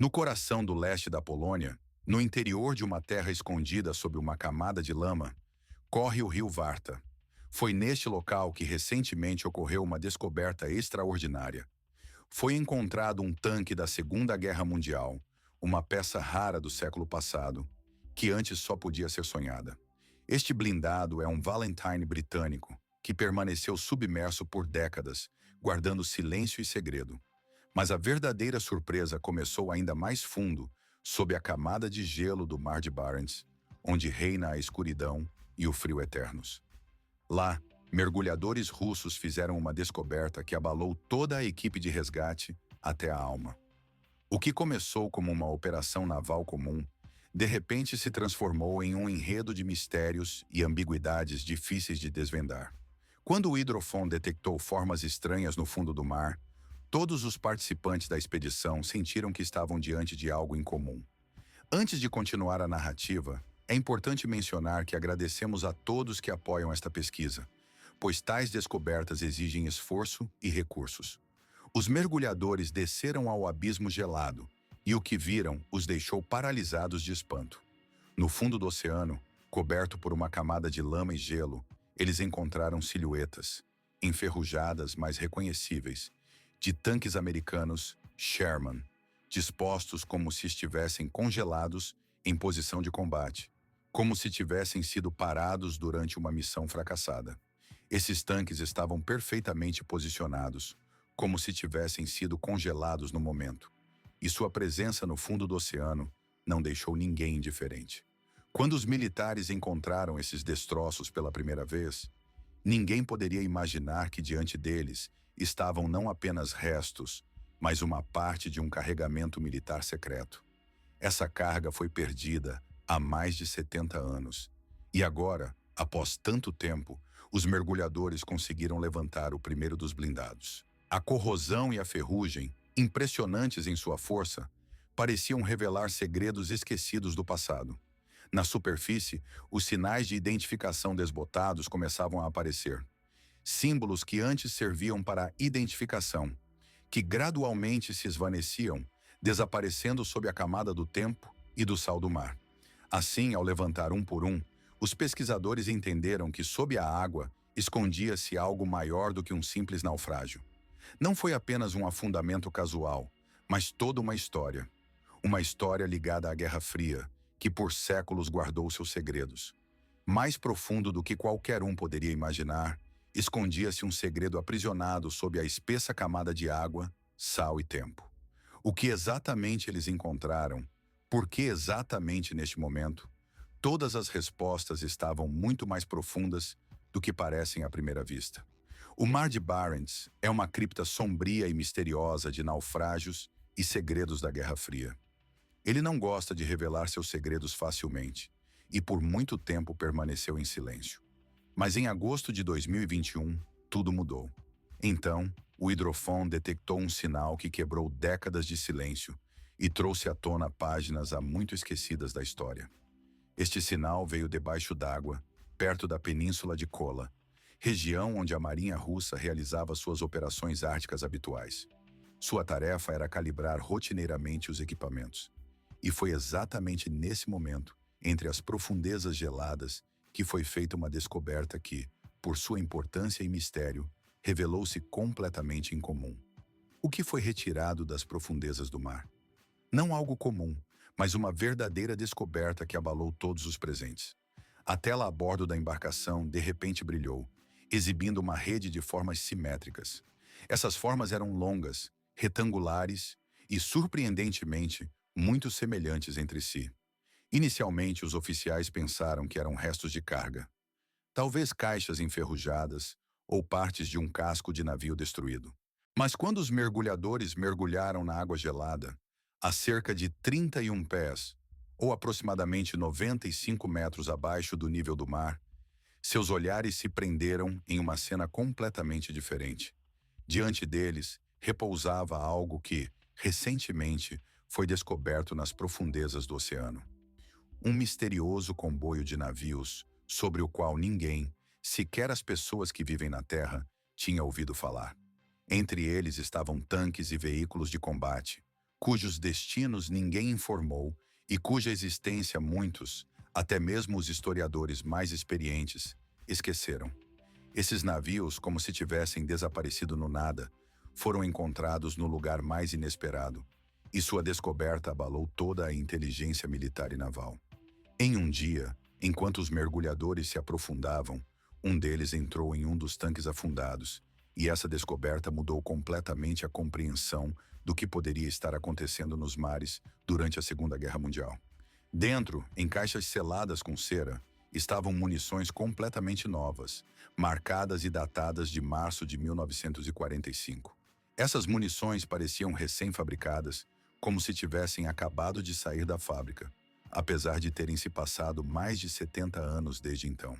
No coração do leste da Polônia, no interior de uma terra escondida sob uma camada de lama, corre o rio Warta. Foi neste local que recentemente ocorreu uma descoberta extraordinária. Foi encontrado um tanque da Segunda Guerra Mundial, uma peça rara do século passado, que antes só podia ser sonhada. Este blindado é um Valentine britânico, que permaneceu submerso por décadas, guardando silêncio e segredo. Mas a verdadeira surpresa começou ainda mais fundo, sob a camada de gelo do Mar de Barents, onde reina a escuridão e o frio eternos. Lá, mergulhadores russos fizeram uma descoberta que abalou toda a equipe de resgate até a alma. O que começou como uma operação naval comum, de repente se transformou em um enredo de mistérios e ambiguidades difíceis de desvendar. Quando o hidrofone detectou formas estranhas no fundo do mar, todos os participantes da expedição sentiram que estavam diante de algo incomum. Antes de continuar a narrativa, é importante mencionar que agradecemos a todos que apoiam esta pesquisa, pois tais descobertas exigem esforço e recursos. Os mergulhadores desceram ao abismo gelado, e o que viram os deixou paralisados de espanto. No fundo do oceano, coberto por uma camada de lama e gelo, eles encontraram silhuetas, enferrujadas mas reconhecíveis, de tanques americanos Sherman, dispostos como se estivessem congelados em posição de combate, como se tivessem sido parados durante uma missão fracassada. Esses tanques estavam perfeitamente posicionados, como se tivessem sido congelados no momento, e sua presença no fundo do oceano não deixou ninguém indiferente. Quando os militares encontraram esses destroços pela primeira vez, ninguém poderia imaginar que diante deles estavam não apenas restos, mas uma parte de um carregamento militar secreto. Essa carga foi perdida há mais de 70 anos. E agora, após tanto tempo, os mergulhadores conseguiram levantar o primeiro dos blindados. A corrosão e a ferrugem, impressionantes em sua força, pareciam revelar segredos esquecidos do passado. Na superfície, os sinais de identificação desbotados começavam a aparecer. Símbolos que antes serviam para a identificação, que gradualmente se esvaneciam, desaparecendo sob a camada do tempo e do sal do mar. Assim, ao levantar um por um, os pesquisadores entenderam que sob a água escondia-se algo maior do que um simples naufrágio. Não foi apenas um afundamento casual, mas toda uma história. Uma história ligada à Guerra Fria, que por séculos guardou seus segredos. Mais profundo do que qualquer um poderia imaginar, escondia-se um segredo aprisionado sob a espessa camada de água, sal e tempo. O que exatamente eles encontraram? Por que exatamente neste momento? Todas as respostas estavam muito mais profundas do que parecem à primeira vista. O Mar de Barents é uma cripta sombria e misteriosa de naufrágios e segredos da Guerra Fria. Ele não gosta de revelar seus segredos facilmente, e por muito tempo permaneceu em silêncio. Mas em agosto de 2021, tudo mudou. Então, o hidrofone detectou um sinal que quebrou décadas de silêncio e trouxe à tona páginas há muito esquecidas da história. Este sinal veio debaixo d'água, perto da península de Kola, região onde a Marinha Russa realizava suas operações árticas habituais. Sua tarefa era calibrar rotineiramente os equipamentos. E foi exatamente nesse momento, entre as profundezas geladas, que foi feita uma descoberta que, por sua importância e mistério, revelou-se completamente incomum. O que foi retirado das profundezas do mar? Não algo comum, mas uma verdadeira descoberta que abalou todos os presentes. A tela a bordo da embarcação de repente brilhou, exibindo uma rede de formas simétricas. Essas formas eram longas, retangulares e, surpreendentemente, muito semelhantes entre si. Inicialmente, os oficiais pensaram que eram restos de carga. Talvez caixas enferrujadas ou partes de um casco de navio destruído. Mas quando os mergulhadores mergulharam na água gelada, a cerca de 31 pés, ou aproximadamente 95 metros abaixo do nível do mar, seus olhares se prenderam em uma cena completamente diferente. Diante deles, repousava algo que, recentemente, foi descoberto nas profundezas do oceano. Um misterioso comboio de navios sobre o qual ninguém, sequer as pessoas que vivem na Terra, tinha ouvido falar. Entre eles estavam tanques e veículos de combate, cujos destinos ninguém informou e cuja existência muitos, até mesmo os historiadores mais experientes, esqueceram. Esses navios, como se tivessem desaparecido no nada, foram encontrados no lugar mais inesperado, e sua descoberta abalou toda a inteligência militar e naval. Em um dia, enquanto os mergulhadores se aprofundavam, um deles entrou em um dos tanques afundados, e essa descoberta mudou completamente a compreensão do que poderia estar acontecendo nos mares durante a Segunda Guerra Mundial. Dentro, em caixas seladas com cera, estavam munições completamente novas, marcadas e datadas de março de 1945. Essas munições pareciam recém-fabricadas, como se tivessem acabado de sair da fábrica, apesar de terem se passado mais de 70 anos desde então.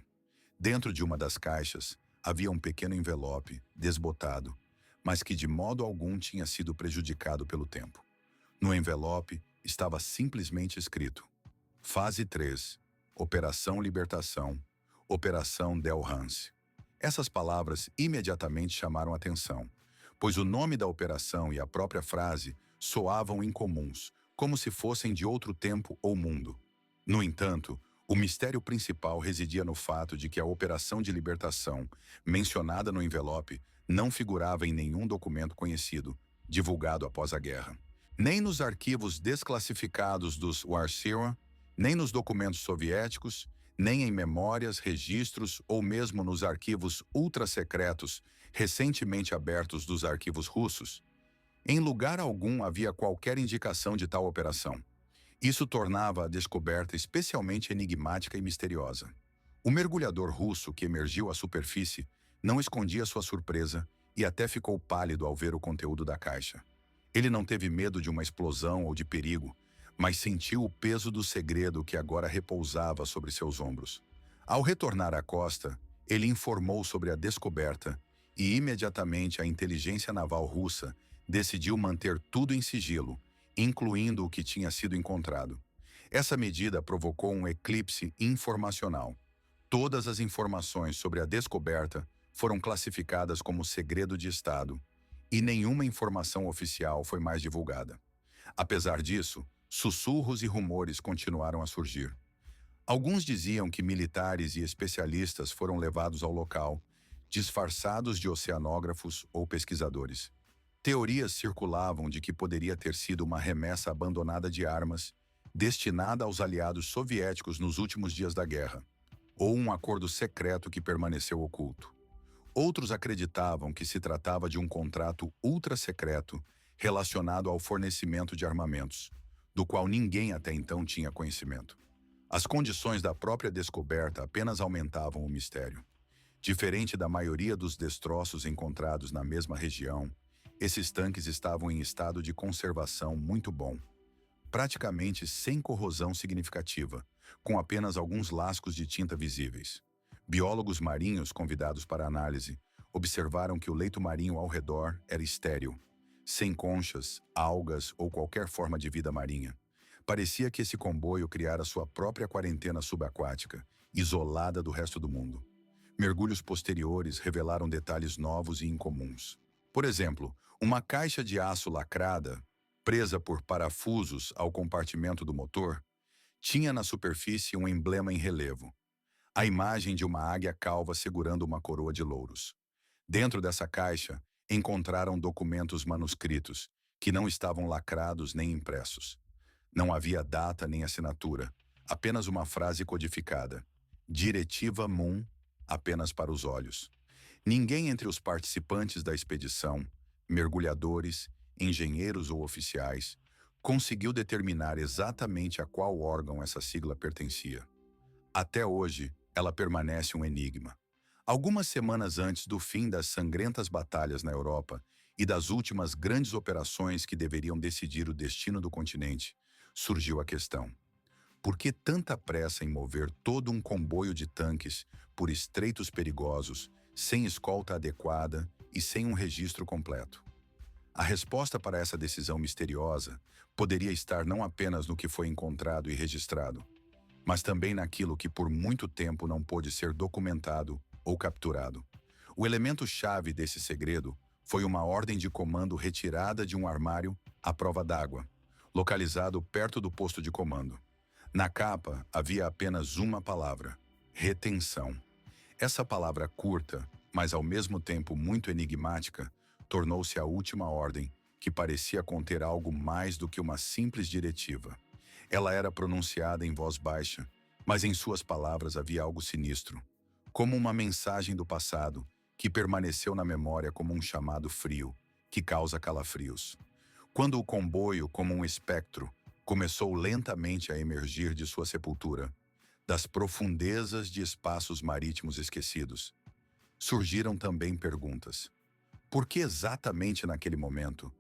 Dentro de uma das caixas, havia um pequeno envelope, desbotado, mas que de modo algum tinha sido prejudicado pelo tempo. No envelope estava simplesmente escrito: Fase 3, Operação Libertação, Operação Del Hans. Essas palavras imediatamente chamaram atenção, pois o nome da operação e a própria frase soavam incomuns, como se fossem de outro tempo ou mundo. No entanto, o mistério principal residia no fato de que a operação de libertação, mencionada no envelope, não figurava em nenhum documento conhecido, divulgado após a guerra. Nem nos arquivos desclassificados dos Warsaw, nem nos documentos soviéticos, nem em memórias, registros ou mesmo nos arquivos ultra-secretos recentemente abertos dos arquivos russos. Em lugar algum havia qualquer indicação de tal operação. Isso tornava a descoberta especialmente enigmática e misteriosa. O mergulhador russo que emergiu à superfície não escondia sua surpresa e até ficou pálido ao ver o conteúdo da caixa. Ele não teve medo de uma explosão ou de perigo, mas sentiu o peso do segredo que agora repousava sobre seus ombros. Ao retornar à costa, ele informou sobre a descoberta e imediatamente a inteligência naval russa decidiu manter tudo em sigilo, incluindo o que tinha sido encontrado. Essa medida provocou um eclipse informacional. Todas as informações sobre a descoberta foram classificadas como segredo de Estado, e nenhuma informação oficial foi mais divulgada. Apesar disso, sussurros e rumores continuaram a surgir. Alguns diziam que militares e especialistas foram levados ao local, disfarçados de oceanógrafos ou pesquisadores. Teorias circulavam de que poderia ter sido uma remessa abandonada de armas, destinada aos aliados soviéticos nos últimos dias da guerra, ou um acordo secreto que permaneceu oculto. Outros acreditavam que se tratava de um contrato ultra-secreto relacionado ao fornecimento de armamentos, do qual ninguém até então tinha conhecimento. As condições da própria descoberta apenas aumentavam o mistério. Diferente da maioria dos destroços encontrados na mesma região, esses tanques estavam em estado de conservação muito bom, praticamente sem corrosão significativa, com apenas alguns lascos de tinta visíveis. Biólogos marinhos convidados para análise observaram que o leito marinho ao redor era estéril, sem conchas, algas ou qualquer forma de vida marinha. Parecia que esse comboio criara sua própria quarentena subaquática, isolada do resto do mundo. Mergulhos posteriores revelaram detalhes novos e incomuns. Por exemplo, uma caixa de aço lacrada, presa por parafusos ao compartimento do motor, tinha na superfície um emblema em relevo, a imagem de uma águia calva segurando uma coroa de louros. Dentro dessa caixa, encontraram documentos manuscritos, que não estavam lacrados nem impressos. Não havia data nem assinatura, apenas uma frase codificada: Diretiva Moon, apenas para os olhos. Ninguém entre os participantes da expedição, mergulhadores, engenheiros ou oficiais, conseguiu determinar exatamente a qual órgão essa sigla pertencia. Até hoje, ela permanece um enigma. Algumas semanas antes do fim das sangrentas batalhas na Europa e das últimas grandes operações que deveriam decidir o destino do continente, surgiu a questão: por que tanta pressa em mover todo um comboio de tanques por estreitos perigosos, sem escolta adequada e sem um registro completo? A resposta para essa decisão misteriosa poderia estar não apenas no que foi encontrado e registrado, mas também naquilo que por muito tempo não pôde ser documentado ou capturado. O elemento-chave desse segredo foi uma ordem de comando retirada de um armário à prova d'água, localizado perto do posto de comando. Na capa havia apenas uma palavra: retenção. Essa palavra curta, mas ao mesmo tempo muito enigmática, tornou-se a última ordem, que parecia conter algo mais do que uma simples diretiva. Ela era pronunciada em voz baixa, mas em suas palavras havia algo sinistro, como uma mensagem do passado, que permaneceu na memória como um chamado frio, que causa calafrios. Quando o comboio, como um espectro, começou lentamente a emergir de sua sepultura, das profundezas de espaços marítimos esquecidos, surgiram também perguntas. Por que exatamente naquele momento?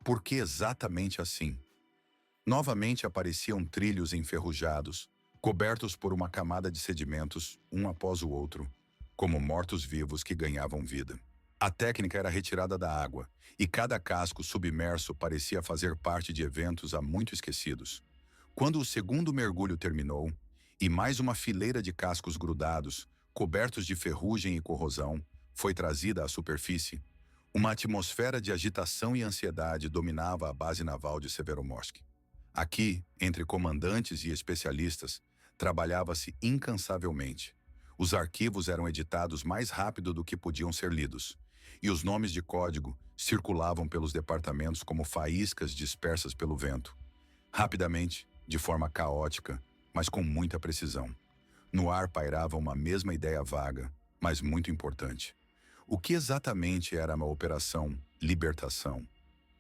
Por que exatamente assim? Novamente apareciam trilhos enferrujados, cobertos por uma camada de sedimentos, um após o outro, como mortos-vivos que ganhavam vida. A técnica era retirada da água, e cada casco submerso parecia fazer parte de eventos há muito esquecidos. Quando o segundo mergulho terminou, e mais uma fileira de cascos grudados, cobertos de ferrugem e corrosão, foi trazida à superfície, uma atmosfera de agitação e ansiedade dominava a base naval de Severomorsk. Aqui, entre comandantes e especialistas, trabalhava-se incansavelmente. Os arquivos eram editados mais rápido do que podiam ser lidos, e os nomes de código circulavam pelos departamentos como faíscas dispersas pelo vento. Rapidamente, de forma caótica, mas com muita precisão. No ar pairava uma mesma ideia vaga, mas muito importante. O que exatamente era uma operação libertação?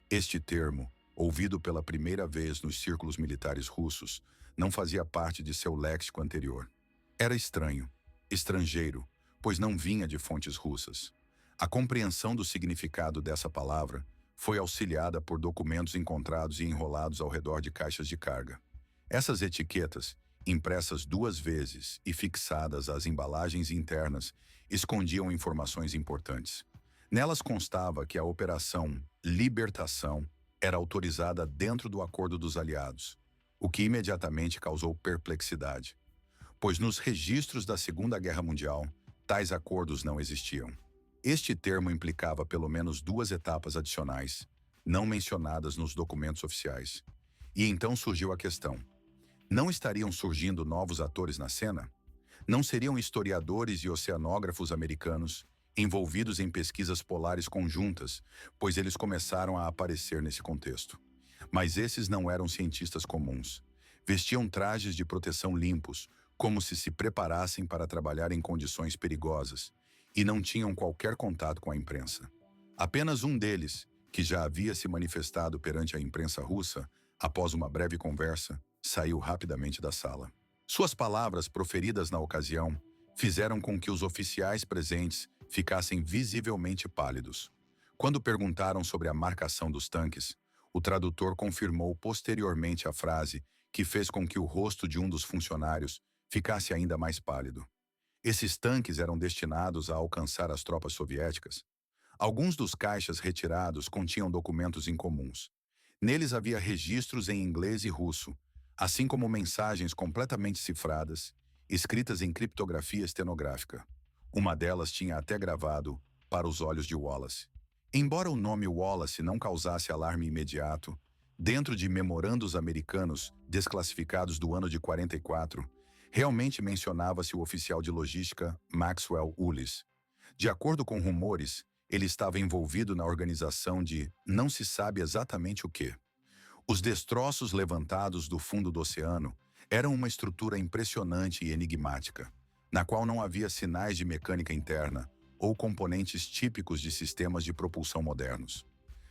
Este termo, ouvido pela primeira vez nos círculos militares russos, não fazia parte de seu léxico anterior. Era estranho, estrangeiro, pois não vinha de fontes russas. A compreensão do significado dessa palavra foi auxiliada por documentos encontrados e enrolados ao redor de caixas de carga. Essas etiquetas, impressas 2 vezes e fixadas às embalagens internas, escondiam informações importantes. Nelas constava que a operação Libertação era autorizada dentro do Acordo dos Aliados, o que imediatamente causou perplexidade, pois nos registros da Segunda Guerra Mundial, tais acordos não existiam. Este termo implicava pelo menos 2 etapas adicionais, não mencionadas nos documentos oficiais. E então surgiu a questão: não estariam surgindo novos atores na cena? Não seriam historiadores e oceanógrafos americanos envolvidos em pesquisas polares conjuntas, pois eles começaram a aparecer nesse contexto? Mas esses não eram cientistas comuns. Vestiam trajes de proteção limpos, como se preparassem para trabalhar em condições perigosas, e não tinham qualquer contato com a imprensa. Apenas um deles, que já havia se manifestado perante a imprensa russa, após uma breve conversa, saiu rapidamente da sala. Suas palavras, proferidas na ocasião, fizeram com que os oficiais presentes ficassem visivelmente pálidos. Quando perguntaram sobre a marcação dos tanques, o tradutor confirmou posteriormente a frase, que fez com que o rosto de um dos funcionários ficasse ainda mais pálido. Esses tanques eram destinados a alcançar as tropas soviéticas. Alguns dos caixas retirados continham documentos incomuns. Neles havia registros em inglês e russo, assim como mensagens completamente cifradas, escritas em criptografia estenográfica. Uma delas tinha até gravado "para os olhos de Wallace". Embora o nome Wallace não causasse alarme imediato, dentro de memorandos americanos desclassificados do ano de 44, realmente mencionava-se o oficial de logística Maxwell Ullis. De acordo com rumores, ele estava envolvido na organização de não se sabe exatamente o quê. Os destroços levantados do fundo do oceano eram uma estrutura impressionante e enigmática, na qual não havia sinais de mecânica interna ou componentes típicos de sistemas de propulsão modernos.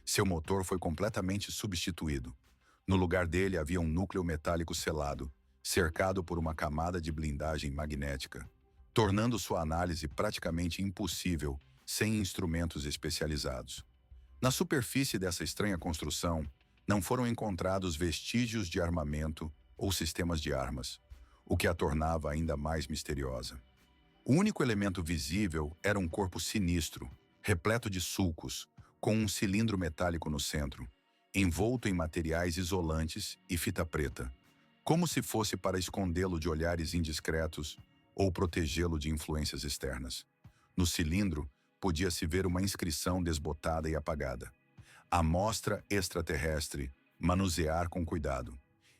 Seu motor foi completamente substituído. No lugar dele havia um núcleo metálico selado, cercado por uma camada de blindagem magnética, tornando sua análise praticamente impossível sem instrumentos especializados. Na superfície dessa estranha construção, não foram encontrados vestígios de armamento ou sistemas de armas, o que a tornava ainda mais misteriosa. O único elemento visível era um corpo sinistro, repleto de sulcos, com um cilindro metálico no centro, envolto em materiais isolantes e fita preta, como se fosse para escondê-lo de olhares indiscretos ou protegê-lo de influências externas. No cilindro, podia-se ver uma inscrição desbotada e apagada: Amostra extraterrestre Manusear com cuidado.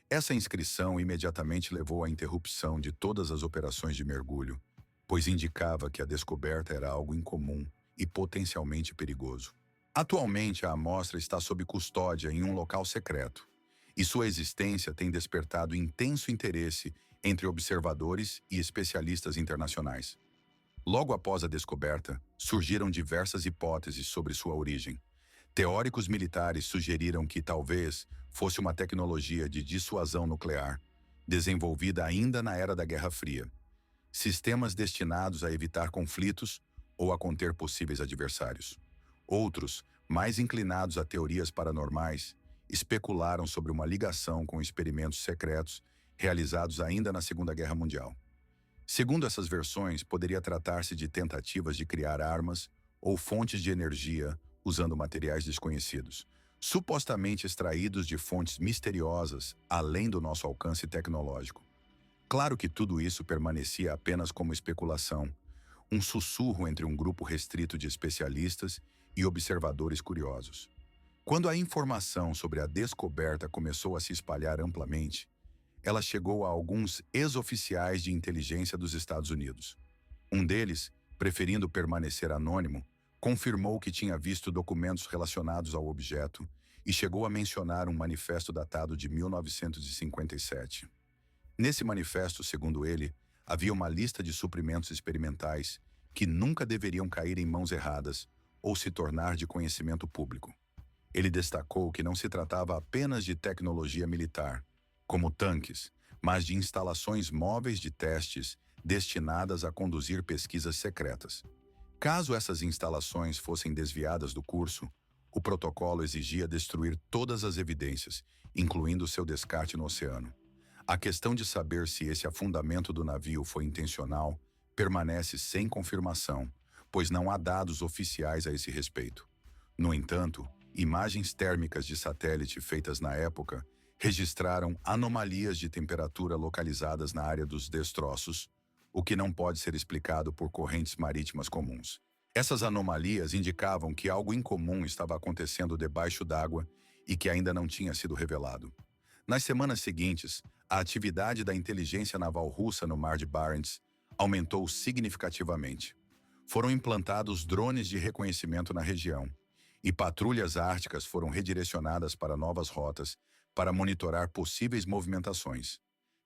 Essa inscrição imediatamente levou à interrupção de todas as operações de mergulho, pois indicava que a descoberta era algo incomum e potencialmente perigoso. Atualmente, a amostra está sob custódia em um local secreto, e sua existência tem despertado intenso interesse entre observadores e especialistas internacionais. Logo após a descoberta, surgiram diversas hipóteses sobre sua origem. Teóricos militares sugeriram que talvez fosse uma tecnologia de dissuasão nuclear, desenvolvida ainda na era da Guerra Fria. Sistemas destinados a evitar conflitos ou a conter possíveis adversários. Outros, mais inclinados a teorias paranormais, especularam sobre uma ligação com experimentos secretos realizados ainda na Segunda Guerra Mundial. Segundo essas versões, poderia tratar-se de tentativas de criar armas ou fontes de energia usando materiais desconhecidos, supostamente extraídos de fontes misteriosas além do nosso alcance tecnológico. Claro que tudo isso permanecia apenas como especulação, um sussurro entre um grupo restrito de especialistas e observadores curiosos. Quando a informação sobre a descoberta começou a se espalhar amplamente, ela chegou a alguns ex-oficiais de inteligência dos Estados Unidos. Um deles, preferindo permanecer anônimo, confirmou que tinha visto documentos relacionados ao objeto e chegou a mencionar um manifesto datado de 1957. Nesse manifesto, segundo ele, havia uma lista de suprimentos experimentais que nunca deveriam cair em mãos erradas ou se tornar de conhecimento público. Ele destacou que não se tratava apenas de tecnologia militar, como tanques, mas de instalações móveis de testes destinadas a conduzir pesquisas secretas. Caso essas instalações fossem desviadas do curso, o protocolo exigia destruir todas as evidências, incluindo seu descarte no oceano. A questão de saber se esse afundamento do navio foi intencional permanece sem confirmação, pois não há dados oficiais a esse respeito. No entanto, imagens térmicas de satélite feitas na época registraram anomalias de temperatura localizadas na área dos destroços, o que não pode ser explicado por correntes marítimas comuns. Essas anomalias indicavam que algo incomum estava acontecendo debaixo d'água e que ainda não tinha sido revelado. Nas semanas seguintes, a atividade da inteligência naval russa no Mar de Barents aumentou significativamente. Foram implantados drones de reconhecimento na região, e patrulhas árticas foram redirecionadas para novas rotas para monitorar possíveis movimentações.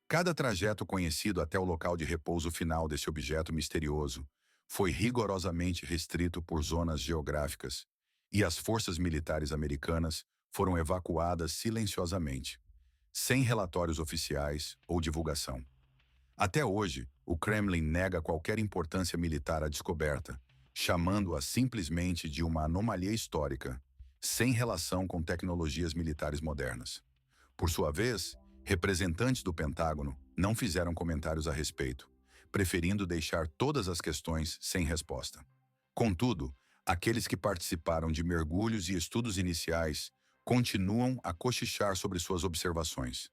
Cada trajeto conhecido até o local de repouso final desse objeto misterioso foi rigorosamente restrito por zonas geográficas, e as forças militares americanas foram evacuadas silenciosamente, sem relatórios oficiais ou divulgação. Até hoje, o Kremlin nega qualquer importância militar à descoberta, chamando-a simplesmente de uma anomalia histórica, sem relação com tecnologias militares modernas. Por sua vez, representantes do Pentágono não fizeram comentários a respeito, preferindo deixar todas as questões sem resposta. Contudo, aqueles que participaram de mergulhos e estudos iniciais continuam a cochichar sobre suas observações.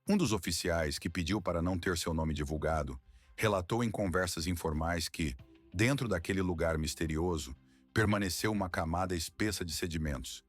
Um dos oficiais, que pediu para não ter seu nome divulgado, relatou em conversas informais que, dentro daquele lugar misterioso, permaneceu uma camada espessa de sedimentos,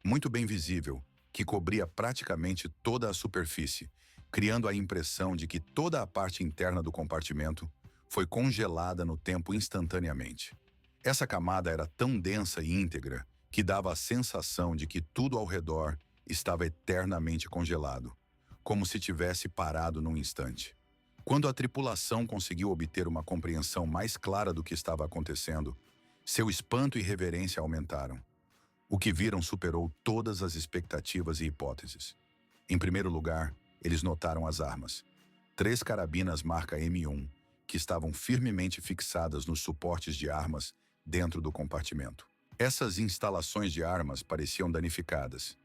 muito bem visível, que cobria praticamente toda a superfície, criando a impressão de que toda a parte interna do compartimento foi congelada no tempo instantaneamente. Essa camada era tão densa e íntegra que dava a sensação de que tudo ao redor estava eternamente congelado, como se tivesse parado num instante. Quando a tripulação conseguiu obter uma compreensão mais clara do que estava acontecendo, seu espanto e reverência aumentaram. O que viram superou todas as expectativas e hipóteses. Em primeiro lugar, eles notaram as armas. 3 carabinas marca M1, que estavam firmemente fixadas nos suportes de armas dentro do compartimento. Essas instalações de armas pareciam danificadas.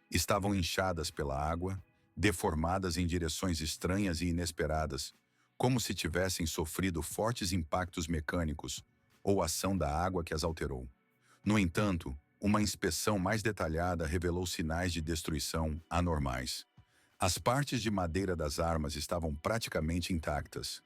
Estavam inchadas pela água, deformadas em direções estranhas e inesperadas, como se tivessem sofrido fortes impactos mecânicos ou ação da água que as alterou. No entanto, uma inspeção mais detalhada revelou sinais de destruição anormais. As partes de madeira das armas estavam praticamente intactas.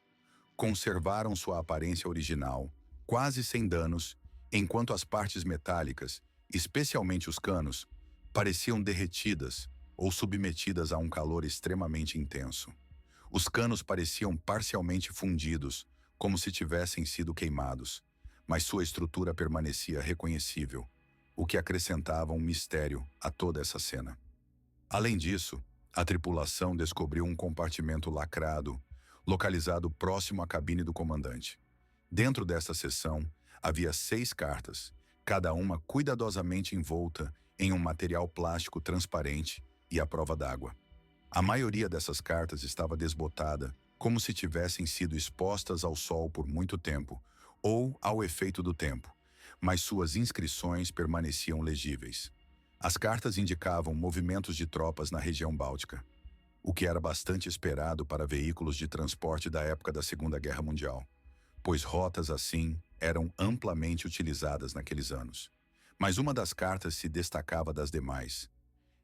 Conservaram sua aparência original, quase sem danos, enquanto as partes metálicas, especialmente os canos, pareciam derretidas ou submetidas a um calor extremamente intenso. Os canos pareciam parcialmente fundidos, como se tivessem sido queimados, mas sua estrutura permanecia reconhecível, o que acrescentava um mistério a toda essa cena. Além disso, a tripulação descobriu um compartimento lacrado, localizado próximo à cabine do comandante. Dentro desta seção, havia 6 cartas, cada uma cuidadosamente envolta em um material plástico transparente e à prova d'água. A maioria dessas cartas estava desbotada, como se tivessem sido expostas ao sol por muito tempo, ou ao efeito do tempo, mas suas inscrições permaneciam legíveis. As cartas indicavam movimentos de tropas na região báltica, o que era bastante esperado para veículos de transporte da época da Segunda Guerra Mundial, pois rotas assim eram amplamente utilizadas naqueles anos. Mas uma das cartas se destacava das demais.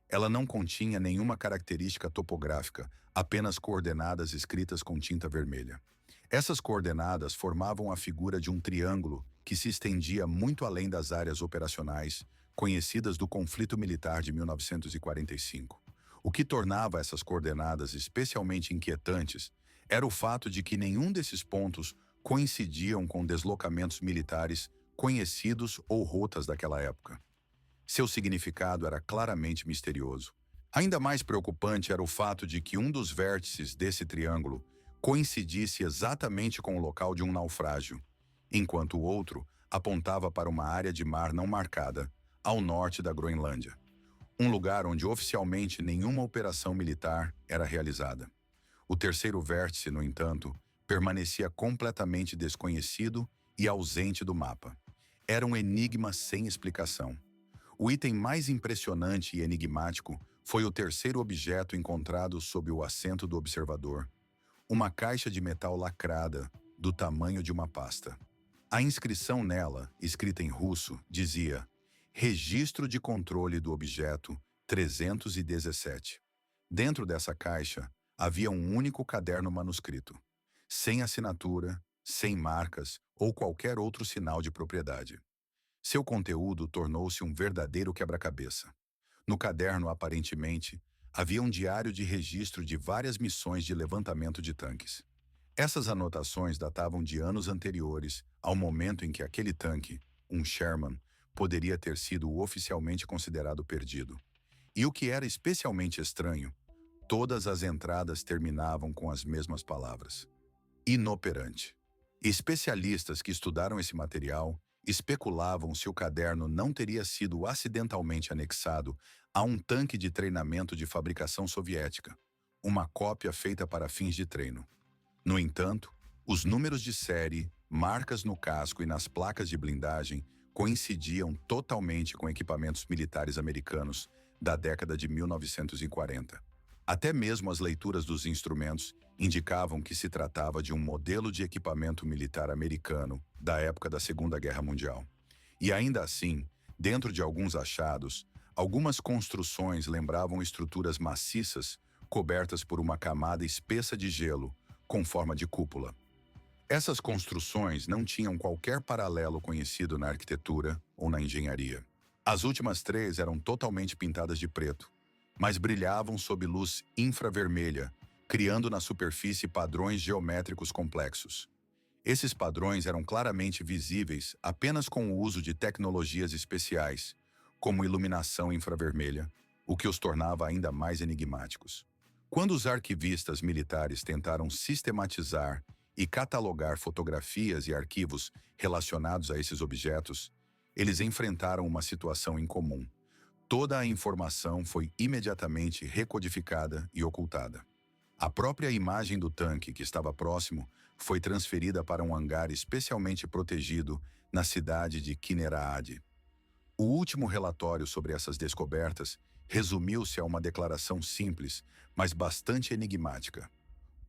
Ela não continha nenhuma característica topográfica, apenas coordenadas escritas com tinta vermelha. Essas coordenadas formavam a figura de um triângulo que se estendia muito além das áreas operacionais conhecidas do conflito militar de 1945. O que tornava essas coordenadas especialmente inquietantes era o fato de que nenhum desses pontos coincidiam com deslocamentos militares conhecidos ou rotas daquela época. Seu significado era claramente misterioso. Ainda mais preocupante era o fato de que um dos vértices desse triângulo coincidisse exatamente com o local de um naufrágio, enquanto o outro apontava para uma área de mar não marcada, ao norte da Groenlândia, um lugar onde oficialmente nenhuma operação militar era realizada. O terceiro vértice, no entanto, permanecia completamente desconhecido e ausente do mapa. Era um enigma sem explicação. O item mais impressionante e enigmático foi o terceiro objeto encontrado sob o assento do observador, uma caixa de metal lacrada, do tamanho de uma pasta. A inscrição nela, escrita em russo, dizia Registro de controle do objeto 317. Dentro dessa caixa, havia um único caderno manuscrito, sem assinatura, sem marcas ou qualquer outro sinal de propriedade. Seu conteúdo tornou-se um verdadeiro quebra-cabeça. No caderno, aparentemente, havia um diário de registro de várias missões de levantamento de tanques. Essas anotações datavam de anos anteriores ao momento em que aquele tanque, um Sherman, poderia ter sido oficialmente considerado perdido. E o que era especialmente estranho, todas as entradas terminavam com as mesmas palavras: inoperante. Especialistas que estudaram esse material especulavam se o caderno não teria sido acidentalmente anexado a um tanque de treinamento de fabricação soviética, uma cópia feita para fins de treino. No entanto, os números de série, marcas no casco e nas placas de blindagem coincidiam totalmente com equipamentos militares americanos da década de 1940. Até mesmo as leituras dos instrumentos indicavam que se tratava de um modelo de equipamento militar americano da época da Segunda Guerra Mundial. E ainda assim, dentro de alguns achados, algumas construções lembravam estruturas maciças cobertas por uma camada espessa de gelo, com forma de cúpula. Essas construções não tinham qualquer paralelo conhecido na arquitetura ou na engenharia. As últimas 3 eram totalmente pintadas de preto, mas brilhavam sob luz infravermelha, criando na superfície padrões geométricos complexos. Esses padrões eram claramente visíveis apenas com o uso de tecnologias especiais, como iluminação infravermelha, o que os tornava ainda mais enigmáticos. Quando os arquivistas militares tentaram sistematizar e catalogar fotografias e arquivos relacionados a esses objetos, eles enfrentaram uma situação incomum. Toda a informação foi imediatamente recodificada e ocultada. A própria imagem do tanque que estava próximo foi transferida para um hangar especialmente protegido na cidade de Kineraad. O último relatório sobre essas descobertas resumiu-se a uma declaração simples, mas bastante enigmática.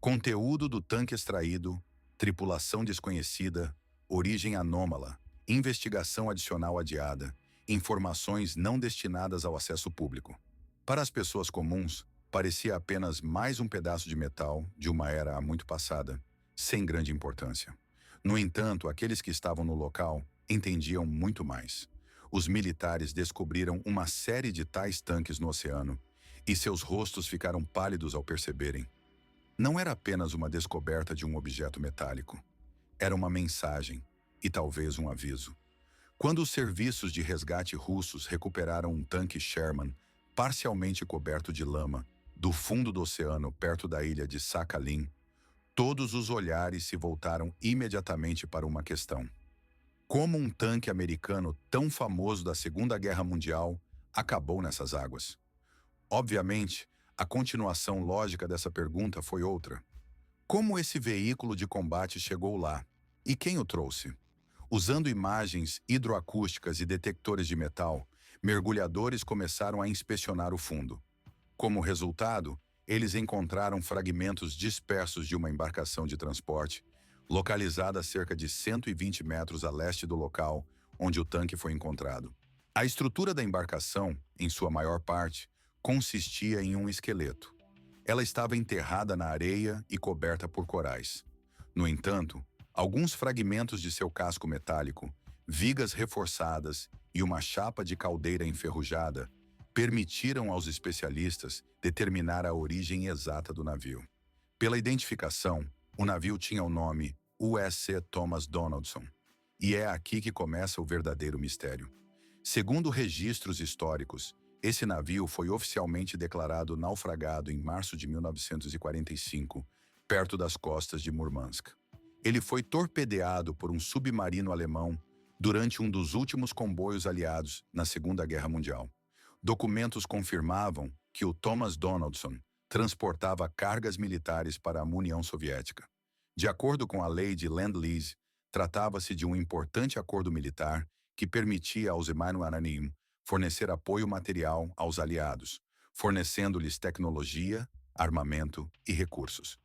Conteúdo do tanque extraído, tripulação desconhecida, origem anômala, investigação adicional adiada, informações não destinadas ao acesso público. Para as pessoas comuns, parecia apenas mais um pedaço de metal de uma era muito passada, sem grande importância. No entanto, aqueles que estavam no local entendiam muito mais. Os militares descobriram uma série de tais tanques no oceano, e seus rostos ficaram pálidos ao perceberem. Não era apenas uma descoberta de um objeto metálico. Era uma mensagem, e talvez um aviso. Quando os serviços de resgate russos recuperaram um tanque Sherman, parcialmente coberto de lama, do fundo do oceano perto da ilha de Sakhalin, todos os olhares se voltaram imediatamente para uma questão. Como um tanque americano tão famoso da Segunda Guerra Mundial acabou nessas águas? Obviamente, a continuação lógica dessa pergunta foi outra. Como esse veículo de combate chegou lá? E quem o trouxe? Usando imagens hidroacústicas e detectores de metal, mergulhadores começaram a inspecionar o fundo. Como resultado, eles encontraram fragmentos dispersos de uma embarcação de transporte, localizada a cerca de 120 metros a leste do local onde o tanque foi encontrado. A estrutura da embarcação, em sua maior parte, consistia em um esqueleto. Ela estava enterrada na areia e coberta por corais. No entanto, alguns fragmentos de seu casco metálico, vigas reforçadas e uma chapa de caldeira enferrujada permitiram aos especialistas determinar a origem exata do navio. Pela identificação, o navio tinha o nome USC Thomas Donaldson, e é aqui que começa o verdadeiro mistério. Segundo registros históricos, esse navio foi oficialmente declarado naufragado em março de 1945, perto das costas de Murmansk. Ele foi torpedeado por um submarino alemão durante um dos últimos comboios aliados na Segunda Guerra Mundial. Documentos confirmavam que o Thomas Donaldson transportava cargas militares para a União Soviética. De acordo com a lei de Lend-Lease, tratava-se de um importante acordo militar que permitia aos Emanuananim fornecer apoio material aos aliados, fornecendo-lhes tecnologia, armamento e recursos.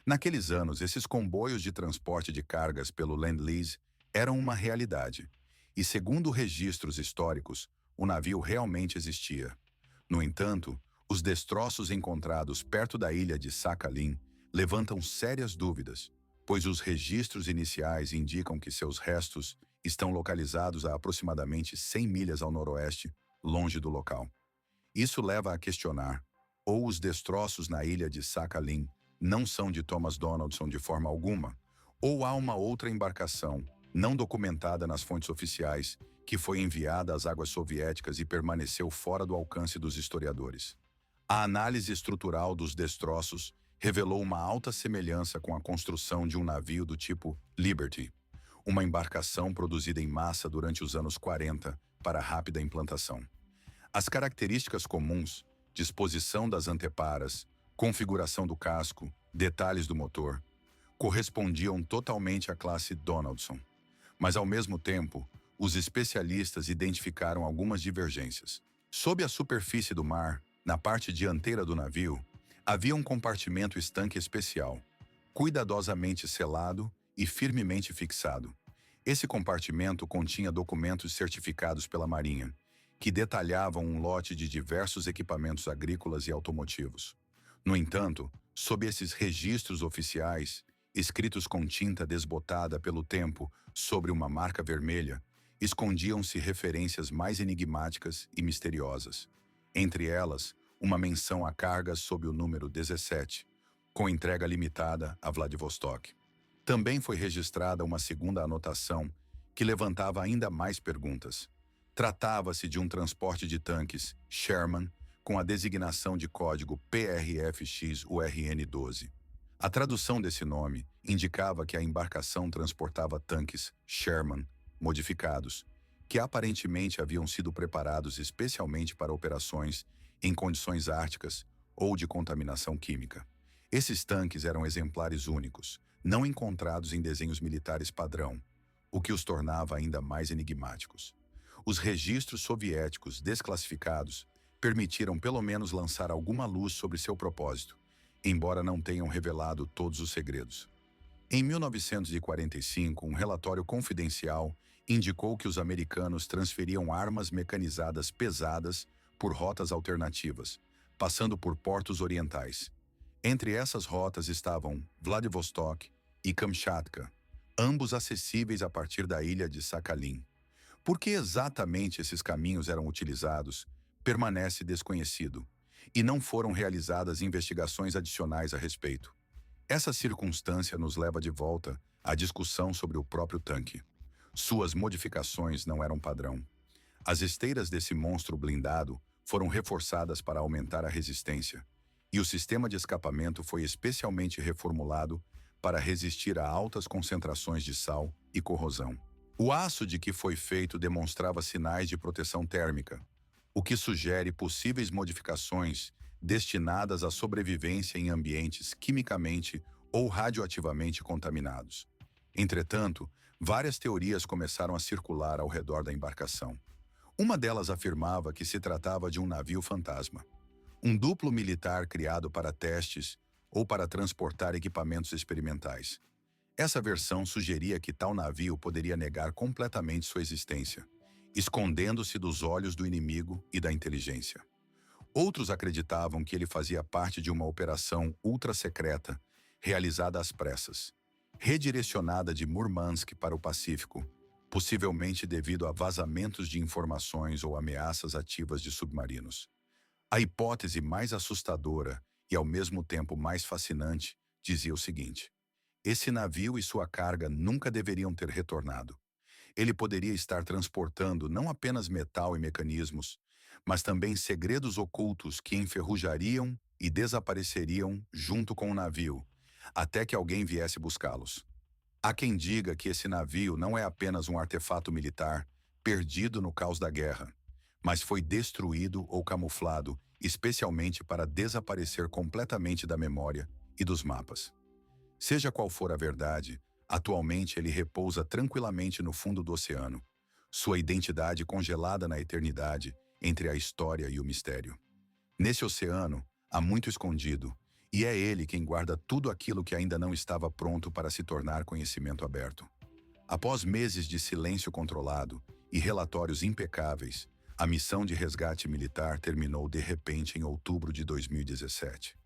Naqueles anos, esses comboios de transporte de cargas pelo Lend-Lease eram uma realidade, e segundo registros históricos, o navio realmente existia. No entanto, os destroços encontrados perto da ilha de Sakhalin levantam sérias dúvidas, pois os registros iniciais indicam que seus restos estão localizados a aproximadamente 100 milhas ao noroeste, longe do local. Isso leva a questionar, ou os destroços na ilha de Sakhalin não são de Thomas Donaldson de forma alguma, ou há uma outra embarcação, não documentada nas fontes oficiais, que foi enviada às águas soviéticas e permaneceu fora do alcance dos historiadores. A análise estrutural dos destroços revelou uma alta semelhança com a construção de um navio do tipo Liberty, uma embarcação produzida em massa durante os anos 40 para rápida implantação. As características comuns, disposição das anteparas, configuração do casco, detalhes do motor, correspondiam totalmente à classe Donaldson. Mas, ao mesmo tempo, os especialistas identificaram algumas divergências. Sob a superfície do mar, na parte dianteira do navio, havia um compartimento estanque especial, cuidadosamente selado e firmemente fixado. Esse compartimento continha documentos certificados pela Marinha, que detalhavam um lote de diversos equipamentos agrícolas e automotivos. No entanto, sob esses registros oficiais, escritos com tinta desbotada pelo tempo sobre uma marca vermelha, escondiam-se referências mais enigmáticas e misteriosas. Entre elas, uma menção a cargas sob o número 17, com entrega limitada a Vladivostok. Também foi registrada uma segunda anotação que levantava ainda mais perguntas. Tratava-se de um transporte de tanques Sherman com a designação de código PRFX-URN-12. A tradução desse nome indicava que a embarcação transportava tanques Sherman modificados, que aparentemente haviam sido preparados especialmente para operações em condições árticas ou de contaminação química. Esses tanques eram exemplares únicos, não encontrados em desenhos militares padrão, o que os tornava ainda mais enigmáticos. Os registros soviéticos desclassificados permitiram pelo menos lançar alguma luz sobre seu propósito, embora não tenham revelado todos os segredos. Em 1945, um relatório confidencial indicou que os americanos transferiam armas mecanizadas pesadas por rotas alternativas, passando por portos orientais. Entre essas rotas estavam Vladivostok e Kamchatka, ambos acessíveis a partir da ilha de Sakhalin. Por que exatamente esses caminhos eram utilizados, permanece desconhecido, e não foram realizadas investigações adicionais a respeito. Essa circunstância nos leva de volta à discussão sobre o próprio tanque. Suas modificações não eram padrão. As esteiras desse monstro blindado foram reforçadas para aumentar a resistência, e o sistema de escapamento foi especialmente reformulado para resistir a altas concentrações de sal e corrosão. O aço de que foi feito demonstrava sinais de proteção térmica, o que sugere possíveis modificações destinadas à sobrevivência em ambientes quimicamente ou radioativamente contaminados. Entretanto, várias teorias começaram a circular ao redor da embarcação. Uma delas afirmava que se tratava de um navio fantasma, um duplo militar criado para testes ou para transportar equipamentos experimentais. Essa versão sugeria que tal navio poderia negar completamente sua existência, escondendo-se dos olhos do inimigo e da inteligência. Outros acreditavam que ele fazia parte de uma operação ultra-secreta, realizada às pressas, redirecionada de Murmansk para o Pacífico, possivelmente devido a vazamentos de informações ou ameaças ativas de submarinos. A hipótese mais assustadora e ao mesmo tempo mais fascinante dizia o seguinte: esse navio e sua carga nunca deveriam ter retornado. Ele poderia estar transportando não apenas metal e mecanismos, mas também segredos ocultos que enferrujariam e desapareceriam junto com o navio, até que alguém viesse buscá-los. Há quem diga que esse navio não é apenas um artefato militar perdido no caos da guerra, mas foi destruído ou camuflado especialmente para desaparecer completamente da memória e dos mapas. Seja qual for a verdade, atualmente ele repousa tranquilamente no fundo do oceano, sua identidade congelada na eternidade entre a história e o mistério. Nesse oceano, há muito escondido, e é ele quem guarda tudo aquilo que ainda não estava pronto para se tornar conhecimento aberto. Após meses de silêncio controlado e relatórios impecáveis, a missão de resgate militar terminou de repente em outubro de 2017.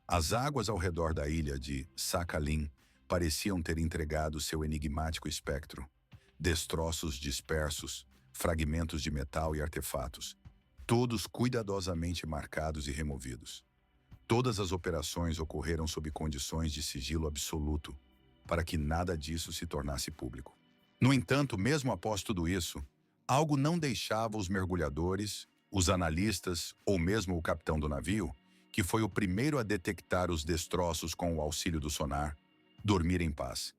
As águas ao redor da ilha de Sakhalin pareciam ter entregado seu enigmático espectro. Destroços dispersos, fragmentos de metal e artefatos, todos cuidadosamente marcados e removidos. Todas as operações ocorreram sob condições de sigilo absoluto, para que nada disso se tornasse público. No entanto, mesmo após tudo isso, algo não deixava os mergulhadores, os analistas ou mesmo o capitão do navio, que foi o primeiro a detectar os destroços com o auxílio do sonar, dormir em paz.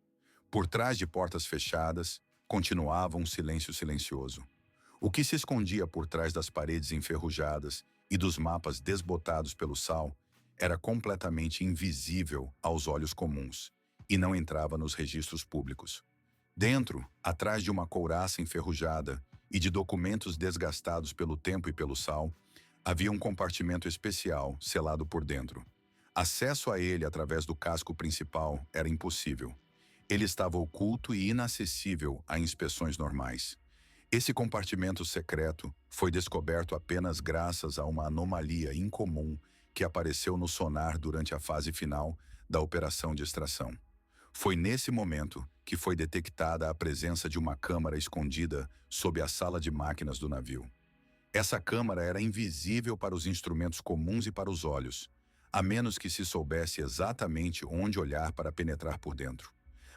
Por trás de portas fechadas, continuava um silêncio silencioso. O que se escondia por trás das paredes enferrujadas e dos mapas desbotados pelo sal era completamente invisível aos olhos comuns e não entrava nos registros públicos. Dentro, atrás de uma couraça enferrujada e de documentos desgastados pelo tempo e pelo sal, havia um compartimento especial selado por dentro. Acesso a ele através do casco principal era impossível. Ele estava oculto e inacessível a inspeções normais. Esse compartimento secreto foi descoberto apenas graças a uma anomalia incomum que apareceu no sonar durante a fase final da operação de extração. Foi nesse momento que foi detectada a presença de uma câmara escondida sob a sala de máquinas do navio. Essa câmara era invisível para os instrumentos comuns e para os olhos, a menos que se soubesse exatamente onde olhar para penetrar por dentro.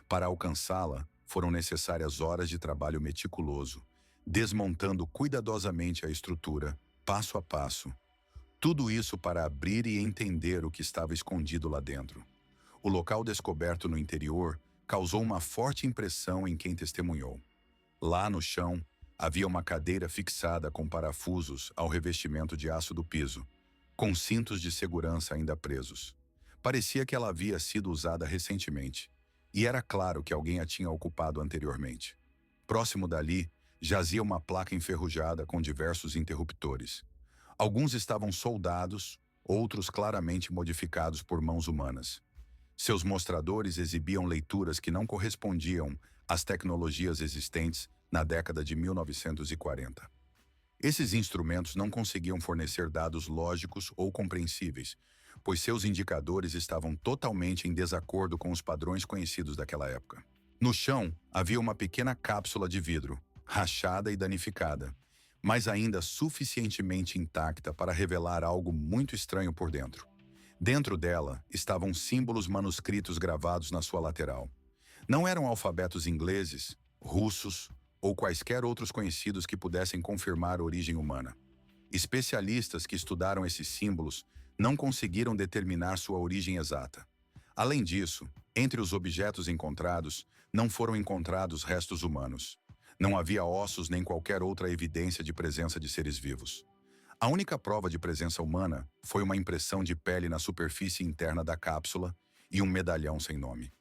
Para alcançá-la, foram necessárias horas de trabalho meticuloso, desmontando cuidadosamente a estrutura, passo a passo. Tudo isso para abrir e entender o que estava escondido lá dentro. O local descoberto no interior causou uma forte impressão em quem testemunhou. Lá no chão, havia uma cadeira fixada com parafusos ao revestimento de aço do piso, com cintos de segurança ainda presos. Parecia que ela havia sido usada recentemente, e era claro que alguém a tinha ocupado anteriormente. Próximo dali, jazia uma placa enferrujada com diversos interruptores. Alguns estavam soldados, outros claramente modificados por mãos humanas. Seus mostradores exibiam leituras que não correspondiam às tecnologias existentes na década de 1940. Esses instrumentos não conseguiam fornecer dados lógicos ou compreensíveis, pois seus indicadores estavam totalmente em desacordo com os padrões conhecidos daquela época. No chão, havia uma pequena cápsula de vidro, rachada e danificada, mas ainda suficientemente intacta para revelar algo muito estranho por dentro. Dentro dela estavam símbolos manuscritos gravados na sua lateral. Não eram alfabetos ingleses, russos ou quaisquer outros conhecidos que pudessem confirmar a origem humana. Especialistas que estudaram esses símbolos não conseguiram determinar sua origem exata. Além disso, entre os objetos encontrados, não foram encontrados restos humanos. Não havia ossos nem qualquer outra evidência de presença de seres vivos. A única prova de presença humana foi uma impressão de pele na superfície interna da cápsula e um medalhão sem nome.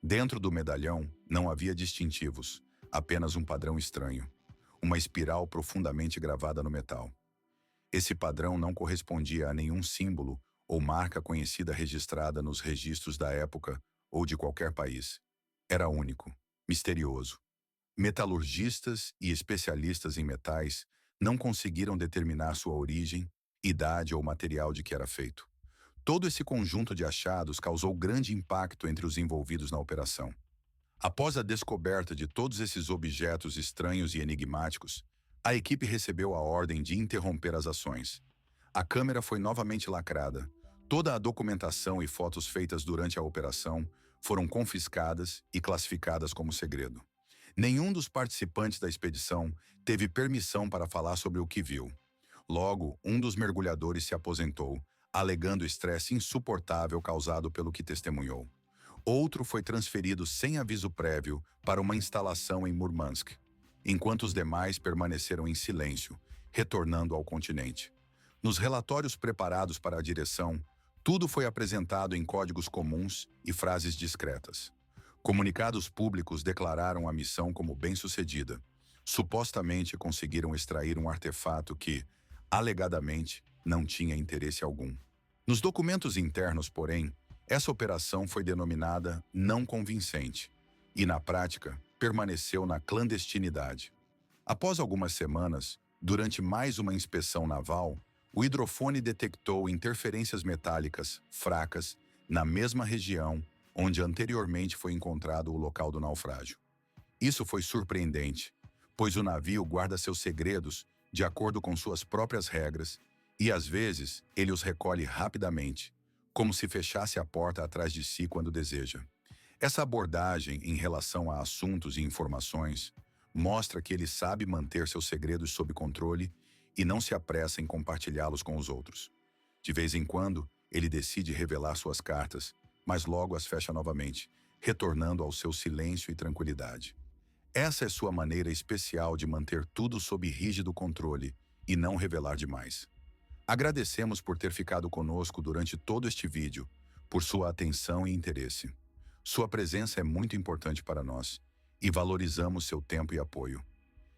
Dentro do medalhão não havia distintivos, apenas um padrão estranho, uma espiral profundamente gravada no metal. Esse padrão não correspondia a nenhum símbolo ou marca conhecida registrada nos registros da época ou de qualquer país. Era único, misterioso. Metalurgistas e especialistas em metais não conseguiram determinar sua origem, idade ou material de que era feito. Todo esse conjunto de achados causou grande impacto entre os envolvidos na operação. Após a descoberta de todos esses objetos estranhos e enigmáticos, a equipe recebeu a ordem de interromper as ações. A câmera foi novamente lacrada. Toda a documentação e fotos feitas durante a operação foram confiscadas e classificadas como segredo. Nenhum dos participantes da expedição teve permissão para falar sobre o que viu. Logo, um dos mergulhadores se aposentou, alegando estresse insuportável causado pelo que testemunhou. Outro foi transferido sem aviso prévio para uma instalação em Murmansk, enquanto os demais permaneceram em silêncio, retornando ao continente. Nos relatórios preparados para a direção, tudo foi apresentado em códigos comuns e frases discretas. Comunicados públicos declararam a missão como bem-sucedida. Supostamente conseguiram extrair um artefato que, alegadamente, não tinha interesse algum. Nos documentos internos, porém, essa operação foi denominada não convincente e, na prática, permaneceu na clandestinidade. Após algumas semanas, durante mais uma inspeção naval, o hidrofone detectou interferências metálicas fracas na mesma região onde anteriormente foi encontrado o local do naufrágio. Isso foi surpreendente, pois o navio guarda seus segredos de acordo com suas próprias regras e, às vezes, ele os recolhe rapidamente, como se fechasse a porta atrás de si quando deseja. Essa abordagem em relação a assuntos e informações mostra que ele sabe manter seus segredos sob controle e não se apressa em compartilhá-los com os outros. De vez em quando, ele decide revelar suas cartas, mas logo as fecha novamente, retornando ao seu silêncio e tranquilidade. Essa é sua maneira especial de manter tudo sob rígido controle e não revelar demais. Agradecemos por ter ficado conosco durante todo este vídeo, por sua atenção e interesse. Sua presença é muito importante para nós e valorizamos seu tempo e apoio.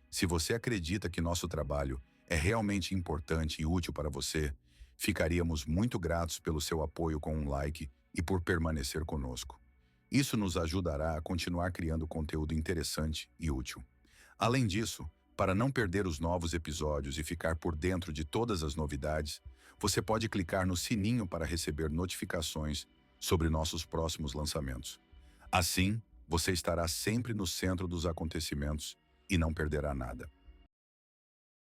Se você acredita que nosso trabalho é realmente importante e útil para você, ficaríamos muito gratos pelo seu apoio com um like e por permanecer conosco. Isso nos ajudará a continuar criando conteúdo interessante e útil. Além disso, para não perder os novos episódios e ficar por dentro de todas as novidades, você pode clicar no sininho para receber notificações sobre nossos próximos lançamentos. Assim, você estará sempre no centro dos acontecimentos e não perderá nada.